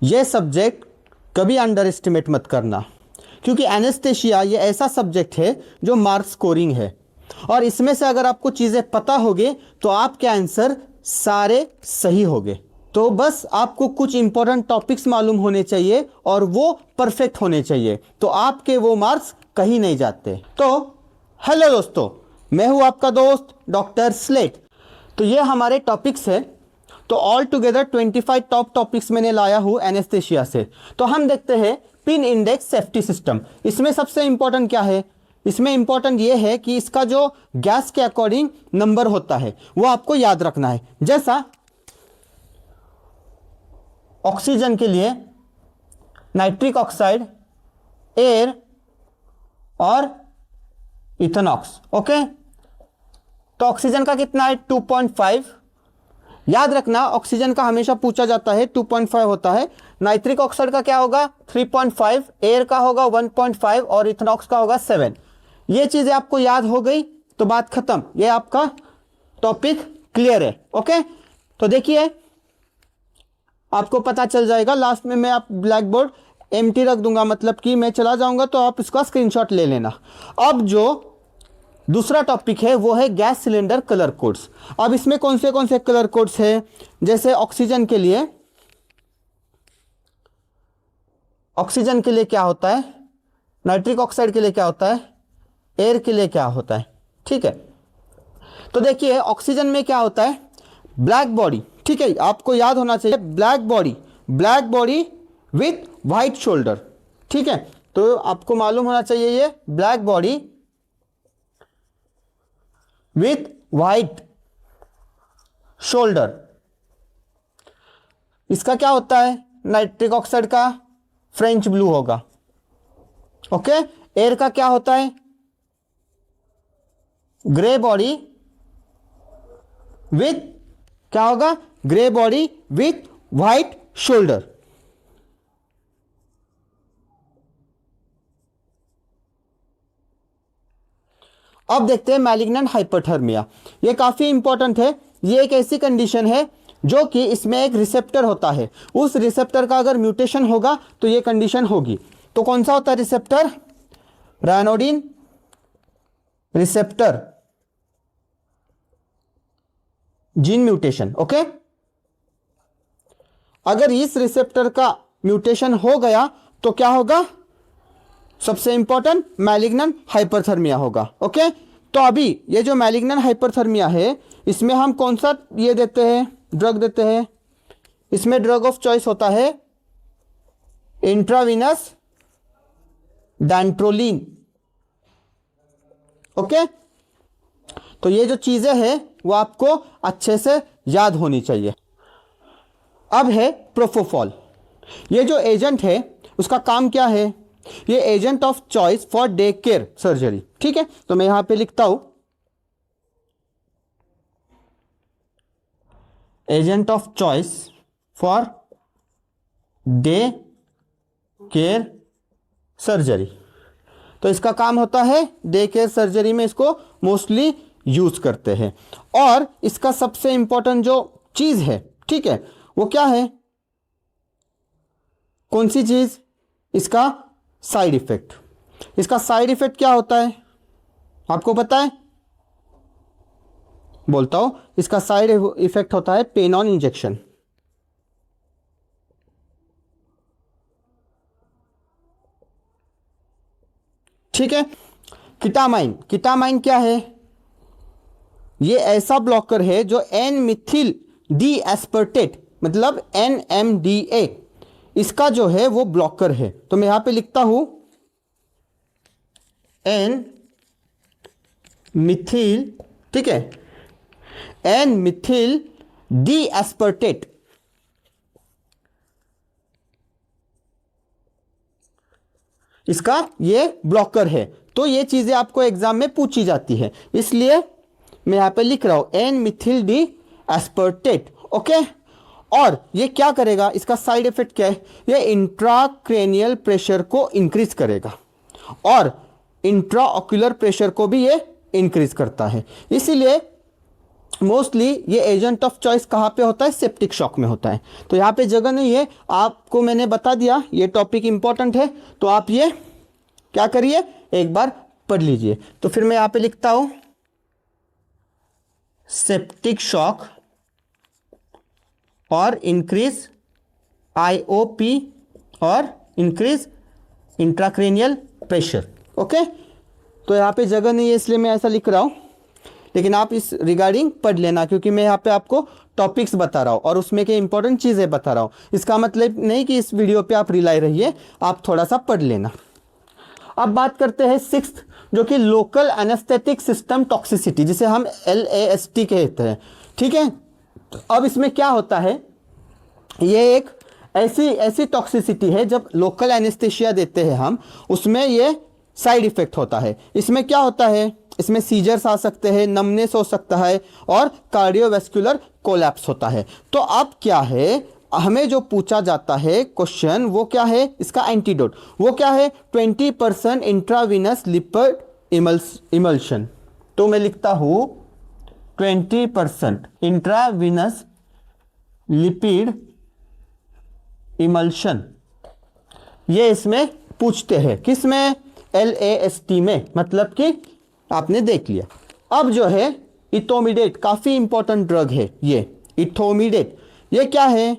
ये सब्जेक्ट कभी under estimate मत करना, क्योंकि एनेस्थेशिया ये ऐसा सब्जेक्ट है जो मार्क स्कोरिंग है, और इसमें से अगर आपको चीज़ें पता होगे तो आपके आंसर सारे सही होंगे। तो बस आपको कुछ इंपॉर्टेंट टॉपिक्स मालूम होने चाहिए और वो परफेक्ट होने चाहिए, तो आपके वो मार्क्स कहीं नहीं जाते। तो हेलो दोस्तों, मैं हूं आपका दोस्त डॉक्टर स्लेट। तो ये हमारे टॉपिक्स है। तो ऑल टुगेदर 25 टॉप टॉपिक्स मैंने लाया हूँ एनेस्थेशिया से। तो हम देखते हैं पिन इंडेक्स सेफ्टी सिस्टम। इसमें सबसे इंपॉर्टेंट क्या है? इसमें इंपॉर्टेंट ये है कि इसका जो गैस के अकॉर्डिंग नंबर होता है वो आपको याद रखना है। जैसा ऑक्सीजन के लिए नाइट्रिक ऑक्साइड, एयर और इथेनॉक्स। ओके, तो ऑक्सीजन का कितना है? 2.5। याद रखना, ऑक्सीजन का हमेशा पूछा जाता है, 2.5 होता है। नाइट्रिक ऑक्साइड का क्या होगा? 3.5। एयर का होगा 1.5 और इथेनॉक्स का होगा 7। ये चीजें आपको याद हो गई तो बात खत्म, ये आपका टॉपिक क्लियर है। ओके, तो देखिए आपको पता चल जाएगा। लास्ट में मैं आप ब्लैक बोर्ड एम्प्टी रख दूंगा, मतलब कि मैं चला जाऊंगा तो आप इसका स्क्रीनशॉट ले लेना। अब जो दूसरा टॉपिक है वो है गैस सिलेंडर कलर कोड्स। अब इसमें कौन से कलर कोड्स है? जैसे ऑक्सीजन के लिए क्या होता है, नाइट्रिक ऑक्साइड के लिए क्या होता है, एयर के लिए क्या होता है। ठीक है, तो देखिए ऑक्सीजन में क्या होता है? Black body. ठीक है, आपको याद होना चाहिए black body with white shoulder. ठीक है, तो आपको मालूम होना चाहिए ये black body with white shoulder. इसका क्या होता है? नाइट्रिक ऑक्साइड का फ्रेंच ब्लू होगा। ओके, एयर का क्या होता है? ग्रे बॉडी विथ क्या होगा? Grey body with white shoulder. अब देखते हैं मैलिग्नेंट हाइपरथर्मिया। ये काफी इंपॉर्टेंट है। ये एक ऐसी कंडीशन है जो कि इसमें एक रिसेप्टर होता है, उस रिसेप्टर का अगर म्यूटेशन होगा तो ये कंडीशन होगी। तो कौन सा होता है receptor? Ryanodine receptor gene mutation. Okay, अगर इस रिसेप्टर का म्यूटेशन हो गया तो क्या होगा? सबसे इंपॉर्टेंट मैलिग्नेंट हाइपरथर्मिया होगा। ओके, तो अभी ये जो मैलिग्नेंट हाइपरथर्मिया है इसमें हम कौन सा ये देते हैं, ड्रग देते हैं? इसमें ड्रग ऑफ चॉइस होता है इंट्रावीनस डैंट्रोलिन। ओके, तो ये जो चीजें हैं वो आपको अच्छे से याद होनी चाहिए। अब है प्रोपोफॉल। ये जो एजेंट है उसका काम क्या है? ये agent of choice for day care surgery. ठीक है, तो मैं यहां पे लिखता हूं agent of choice for day care surgery. तो इसका काम होता है डे केयर सर्जरी में इसको मोस्टली यूज करते हैं। और इसका सबसे इंपॉर्टेंट जो चीज है, ठीक है, वो क्या है? कौन सी चीज? इसका साइड इफेक्ट। इसका साइड इफेक्ट क्या होता है आपको पता है? बोलता हूं, इसका साइड इफेक्ट होता है पेन ऑन इंजेक्शन। ठीक है, किटामाइन क्या है? ये ऐसा ब्लॉकर है जो एन मिथिल डी एस्पर्टेट मतलब NMDA, इसका जो है वो ब्लॉकर है। तो मैं यहां पे लिखता हूं एन मिथिल, ठीक है, एन मिथिल डी एस्पर्टेट। इसका ये ब्लॉकर है। तो ये चीजें आपको एग्जाम में पूछी जाती है, इसलिए मैं यहां पे लिख रहा हूं N Mithil D aspartate. Okay, और ये क्या करेगा? इसका साइड इफेक्ट क्या है? ये इंट्राक्रेनियल प्रेशर को इंक्रीज करेगा और इंट्राऑक्यूलर प्रेशर को भी ये इंक्रीज करता है। इसीलिए मोस्टली ये एजेंट ऑफ चॉइस कहाँ पे होता है, सेप्टिक शॉक में होता है। तो यहाँ पे जगह नहीं है, आपको मैंने बता दिया, ये टॉपिक इंपॉर्टेंट है, तो आप ये क्या करिए, एक बार पढ़ लीजिए। तो फिर मैं यहाँ पे लिखता हूं सेप्टिक शॉक और इंक्रीज आईओपी और इंक्रीज इंट्राक्रेनियल प्रेशर। ओके, तो यहाँ पे जगह नहीं है इसलिए मैं ऐसा लिख रहा हूँ, लेकिन आप इस रिगार्डिंग पढ़ लेना, क्योंकि मैं यहाँ पे आपको टॉपिक्स बता रहा हूँ और उसमें के इंपॉर्टेंट चीज़ें बता रहा हूँ। इसका मतलब नहीं कि इस वीडियो पे आप रिलाई रहिए, आप थोड़ा सा पढ़ लेना। अब बात करते हैं सिक्स्थ, जो कि लोकल एनेस्थेटिक सिस्टम टॉक्सिसिटी, जिसे हम LAST कहते हैं। ठीक है, अब इसमें क्या होता है, ये एक ऐसी टॉक्सिसिटी है जब लोकल एनेस्थेशिया देते हैं हम, उसमें ये साइड इफेक्ट होता है। इसमें क्या होता है, इसमें सीजर्स आ सकते हैं, नमनेस हो सकता है और कार्डियोवैस्कुलर कोलैप्स होता है। तो अब क्या है, हमें जो पूछा जाता है क्वेश्चन, वो क्या है, इसका एंटीडोट वो क्या है, 20% इंट्रावीनस लिपिड इमल्शन। तो मैं लिखता हूं 20% इंट्रावीनस लिपिड इमल्शन, ये इसमें पूछते हैं, किस में, LAST में, मतलब कि आपने देख लिया। अब जो है इथोमिडेट, काफी इंपॉर्टेंट ड्रग है ये इथोमिडेट। ये क्या है,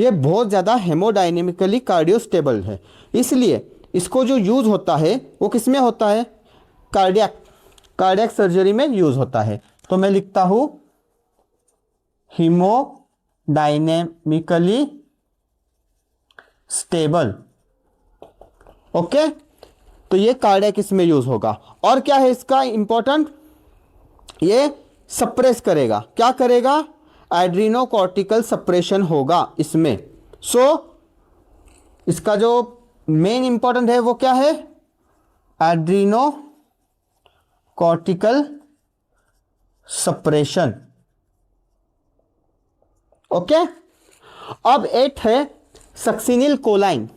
ये बहुत ज़्यादा हेमोडाइनेमिकली कार्डियोस्टेबल है, इसलिए इसको जो यूज़ होता है वो किस में होता है, कार्डियक सर्जरी में यूज़ होता है। तो मैं लिखता हूँ हीमोडाइनेमिकली स्टेबल। ओके, तो ये कार्डियक इसमें यूज़ होगा। और क्या है इसका इंपॉर्टेंट, ये सप्रेस करेगा, क्या करेगा, एड्रीनोकॉर्टिकल सप्रेशन होगा इसमें। सो इसका जो मेन इंपॉर्टेंट है वो क्या है, एड्रीनोकॉर्टिकल सप्रेशन। ओके, अब 8 है सक्सिनिल कोलाइन,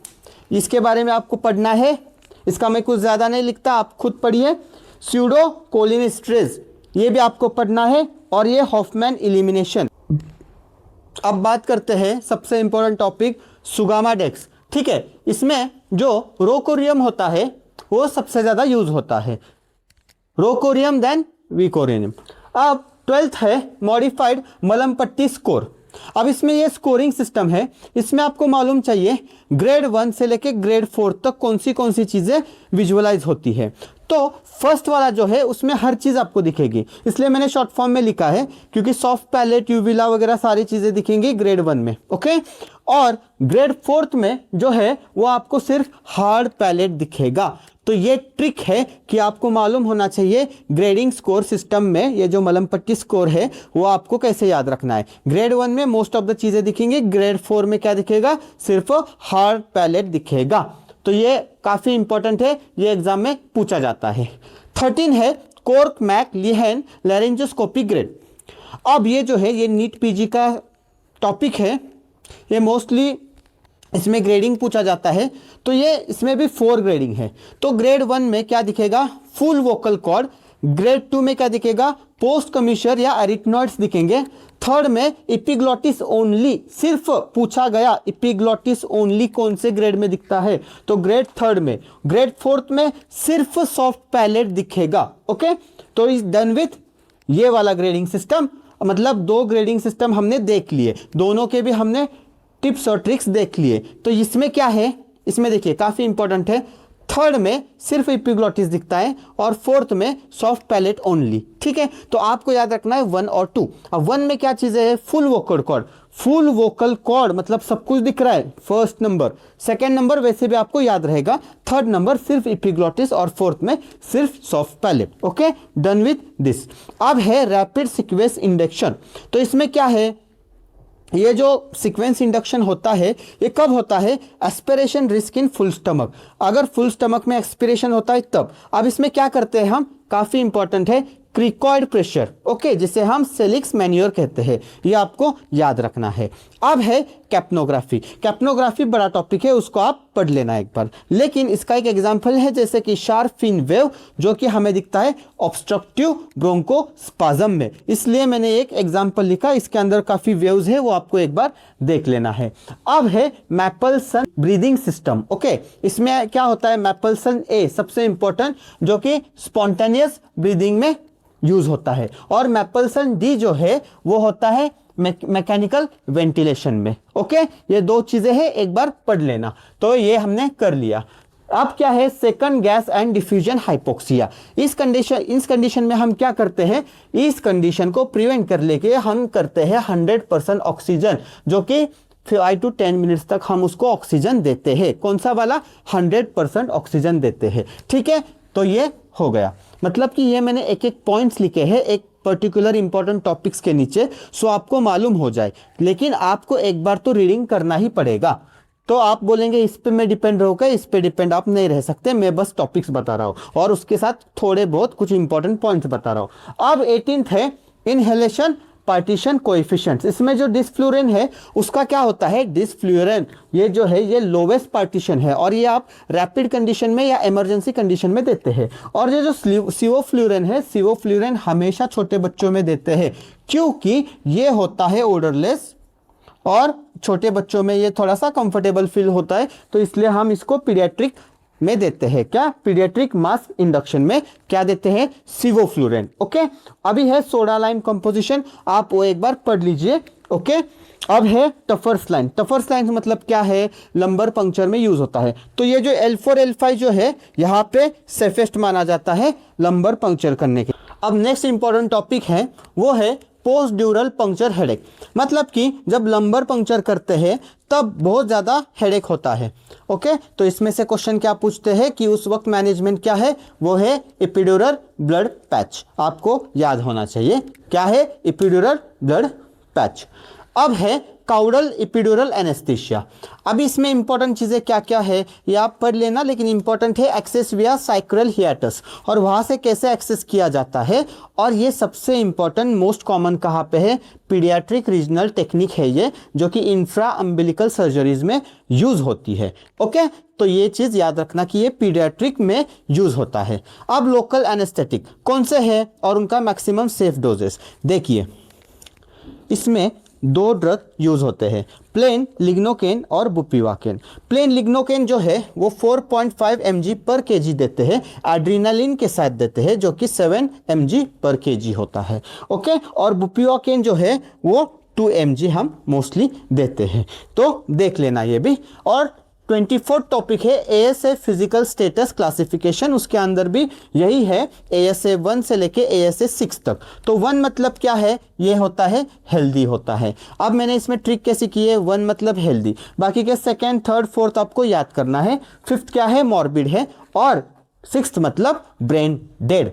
इसके बारे में आपको पढ़ना है, इसका मैं कुछ ज़्यादा नहीं लिखता, आप खुद पढ़िए। स्यूडोकोलिनेस्ट्रेज, ये भी आपको पढ़ना है, और ये हॉफमैन एलिमिनेशन। अब बात करते हैं सबसे इंपॉर्टेंट टॉपिक, सुगामाडेक्स। ठीक है, इसमें जो रोकोरियम होता है वो सबसे ज़्यादा यूज होता है, रोकोरियम देन विकोरियम। अब 12th है मॉडिफाइड मलमपट्टी स्कोर। अब इसमें ये स्कोरिंग सिस्टम है, इसमें आपको मालूम चाहिए ग्रेड 1 से लेके ग्रेड 4 तक कौन सी चीज़ें विजुअलाइज होती है। तो फर्स्ट वाला जो है उसमें हर चीज़ आपको दिखेगी, इसलिए मैंने शॉर्ट फॉर्म में लिखा है, क्योंकि सॉफ्ट पैलेट, यूविला वगैरह सारी चीज़ें दिखेंगी ग्रेड 1 में। ओके, और ग्रेड 4 में जो है वो आपको सिर्फ हार्ड पैलेट दिखेगा। तो ये ट्रिक है कि आपको मालूम होना चाहिए ग्रेडिंग स्कोर सिस्टम में ये जो मलमपट्टी स्कोर है वो आपको कैसे याद रखना है। ग्रेड 1 में मोस्ट ऑफ द चीज़ें दिखेंगी, ग्रेड 4 में क्या दिखेगा, सिर्फ हार्ड पैलेट दिखेगा। तो ये काफ़ी इंपॉर्टेंट है, ये एग्जाम में पूछा जाता है। 13 है कोर्क मैक लिहेन लैरिंजोस्कोपी ग्रेड। अब ये जो है ये नीट पीजी का टॉपिक है, ये मोस्टली इसमें ग्रेडिंग पूछा जाता है। तो ये इसमें भी 4 ग्रेडिंग है। तो ग्रेड 1 में क्या दिखेगा, फुल वोकल कॉर्ड। ग्रेड 2 में क्या दिखेगा, पोस्ट कमिशर या एरिथनॉइड्स दिखेंगे। थर्ड में इपिग्लॉटिस ओनली, सिर्फ पूछा गया इपिग्लॉटिस ओनली कौन से ग्रेड में दिखता है, तो ग्रेड 3 में। ग्रेड 4 में सिर्फ सॉफ्ट पैलेट दिखेगा। ओके, तो इज डन विथ ये वाला ग्रेडिंग सिस्टम, मतलब 2 ग्रेडिंग सिस्टम हमने देख लिए, दोनों के भी हमने टिप्स और ट्रिक्स देख लिए। तो इसमें क्या है, इसमें देखिए काफ़ी इंपॉर्टेंट है, थर्ड में सिर्फ इपिग्लॉटिस दिखता है और फोर्थ में सॉफ्ट पैलेट ओनली। ठीक है, तो आपको याद रखना है 1 और 2। अब 1 में क्या चीज़ें है, full vocal cord. Full vocal cord मतलब सब कुछ दिख रहा है, फर्स्ट नंबर। सेकेंड नंबर वैसे भी आपको याद रहेगा, थर्ड नंबर सिर्फ इपिग्लॉटिस और फोर्थ में सिर्फ soft palate. Okay, done with this. अब है रैपिड सीक्वेंस इंडक्शन। तो इसमें क्या है, ये जो सीक्वेंस इंडक्शन होता है ये कब होता है, aspiration risk in full stomach. अगर फुल स्टमक में एक्सपिरेशन होता है तब। अब इसमें क्या करते हैं हम, काफ़ी इंपॉर्टेंट है, क्रिकॉइड प्रेशर, ओके, जिसे हम सेलिक्स मैन्योर कहते हैं, ये आपको याद रखना है। अब है कैप्नोग्राफी। कैप्नोग्राफी बड़ा टॉपिक है, उसको आप पढ़ लेना एक बार, लेकिन इसका एक एग्जांपल है जैसे कि शार्प फिन वेव, जो कि हमें दिखता है ऑब्स्ट्रक्टिव ब्रोंकोस्पाज्म में, इसलिए मैंने एक एग्जांपल लिखा, इसके अंदर काफी वेव्स है, वो आपको एक बार देख लेना है। अब है मैपलसन ब्रीदिंग सिस्टम, ओके, इसमें क्या होता है, मैपलसन ए सबसे इंपॉर्टेंट, जो कि स्पॉन्टेनियस ब्रीदिंग में यूज होता है, और मैपलसन डी जो है वो होता है मैकेनिकल वेंटिलेशन में, ओके, ये दो चीजें हैं, एक बार पढ़ लेना। तो ये हमने कर लिया। अब क्या है, second gas and diffusion hypoxia. इस कंडीशन में हम क्या करते हैं, इस कंडीशन को प्रिवेंट कर लेके हम करते हैं 100% ऑक्सीजन, जो कि 5 to 10 मिनट्स तक हम उसको ऑक्सीजन देते हैं। कौन सा वाला, 100% ऑक्सीजन देते हैं, ठीक है। तो ये हो गया, मतलब कि ये मैंने एक एक पॉइंट्स लिखे हैं एक पर्टिकुलर इंपॉर्टेंट टॉपिक्स के नीचे, सो आपको मालूम हो जाए, लेकिन आपको एक बार तो रीडिंग करना ही पड़ेगा। तो आप बोलेंगे इस पे मैं डिपेंड रहूँगा, इस पे डिपेंड आप नहीं रह सकते, मैं बस टॉपिक्स बता रहा हूँ और उसके साथ थोड़े बहुत कुछ इंपॉर्टेंट पॉइंट्स बता रहा हूँ। अब 18th है इनहेलेशन पार्टीशन कोएफिशिएंट्स। इसमें जो डिस्फ्लूरेन है उसका क्या होता है, डिस्फ्लूरेन ये जो है ये लोवेस्ट पार्टीशन है, और ये आप रैपिड कंडीशन में या इमरजेंसी कंडीशन में देते हैं। और ये जो सिवोफ्लूरेन है, सिवोफ्लूरेन हमेशा छोटे बच्चों में देते हैं, क्योंकि ये होता है ओडरलेस और छोटे बच्चों में ये थोड़ा सा कंफर्टेबल फील होता है, तो इसलिए हम इसको पीडियाट्रिक में देते हैं। क्या, पीडियाट्रिक मास इंडक्शन में क्या देते हैं, सिवोफ्लूरेन, ओके। अभी है सोडा लाइम कंपोजिशन, आप वो एक बार पढ़ लीजिए, ओके। अब है टफर्स लाइन। टफर्स लाइन मतलब क्या है, लंबर पंक्चर में यूज होता है। तो ये जो L4 L5 जो है यहाँ पे सेफेस्ट माना जाता है लंबर पंक्चर करने के। अब नेक्स्ट इंपॉर्टेंट टॉपिक है वो है पोस्ट ड्यूरल पंक्चर हेडेक, मतलब कि जब लंबर पंक्चर करते हैं तब बहुत ज़्यादा हेडेक होता है, ओके। तो इसमें से क्वेश्चन क्या पूछते हैं कि उस वक्त मैनेजमेंट क्या है, वो है एपिड्यूरल ब्लड पैच, आपको याद होना चाहिए क्या है, एपिड्यूरल ब्लड पैच। अब है काउडल एपिड्यूरल एनेस्थीसिया। अब इसमें इंपॉर्टेंट चीज़ें क्या क्या है ये आप पढ़ लेना, लेकिन इंपॉर्टेंट है एक्सेस विया साइक्रल हियाटस, और वहाँ से कैसे एक्सेस किया जाता है, और ये सबसे इंपॉर्टेंट मोस्ट कॉमन कहाँ पे है, पीडियाट्रिक रीजनल टेक्निक है ये, जो कि इंफ्रा अम्बिलिकल सर्जरीज में यूज होती है, ओके। तो ये चीज़ याद रखना कि ये पीडियाट्रिक में यूज होता है। अब लोकल एनेस्थेटिक कौन से है और उनका मैक्सिमम सेफ डोजेस देखिए, इसमें दो ड्रग यूज होते हैं, प्लेन लिग्नोकेन और बुपिवाकेन। प्लेन लिग्नोकेन जो है वो 4.5 mg पर kg देते हैं, एड्रीनालिन के साथ देते हैं जो कि 7 mg पर kg होता है, ओके। और बुपिवाकेन जो है वो 2 mg हम मोस्टली देते हैं, तो देख लेना ये भी। और 24 टॉपिक है ASA फिजिकल स्टेटस क्लासिफिकेशन, उसके अंदर भी यही है ASA 1 से लेके ASA 6 तक। तो 1 मतलब क्या है, ये होता है हेल्दी होता है। अब मैंने इसमें ट्रिक कैसी की है, 1 मतलब हेल्दी, बाकी के 2nd 3rd 4th आपको याद करना है, 5th क्या है, मॉर्बिड है, और 6th मतलब ब्रेन डेड,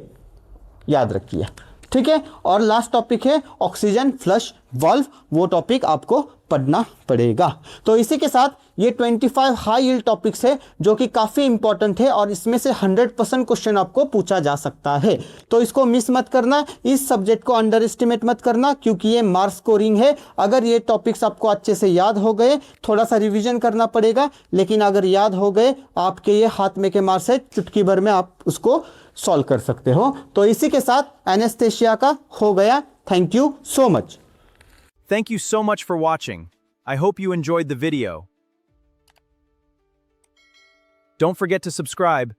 याद रखिए, ठीक है। और लास्ट टॉपिक है ऑक्सीजन फ्लश वाल्व, वो टॉपिक आपको पढ़ना पड़ेगा। तो इसी के साथ ये 25 हाई यील्ड टॉपिक्स है जो कि काफ़ी इंपॉर्टेंट है, और इसमें से 100% क्वेश्चन आपको पूछा जा सकता है, तो इसको मिस मत करना, इस सब्जेक्ट को अंडर एस्टिमेट मत करना, क्योंकि ये मार्क्स स्कोरिंग है। अगर ये टॉपिक्स आपको अच्छे से याद हो गए, थोड़ा सा रिविजन करना पड़ेगा, लेकिन अगर याद हो गए आपके ये हाथ में के मार्क्स है, चुटकी भर में आप उसको सॉल्व कर सकते हो। तो इसी के साथ एनेस्थेसिया का हो गया। Thank you so much. Thank you so much for watching. I hope you enjoyed the video. Don't forget to subscribe.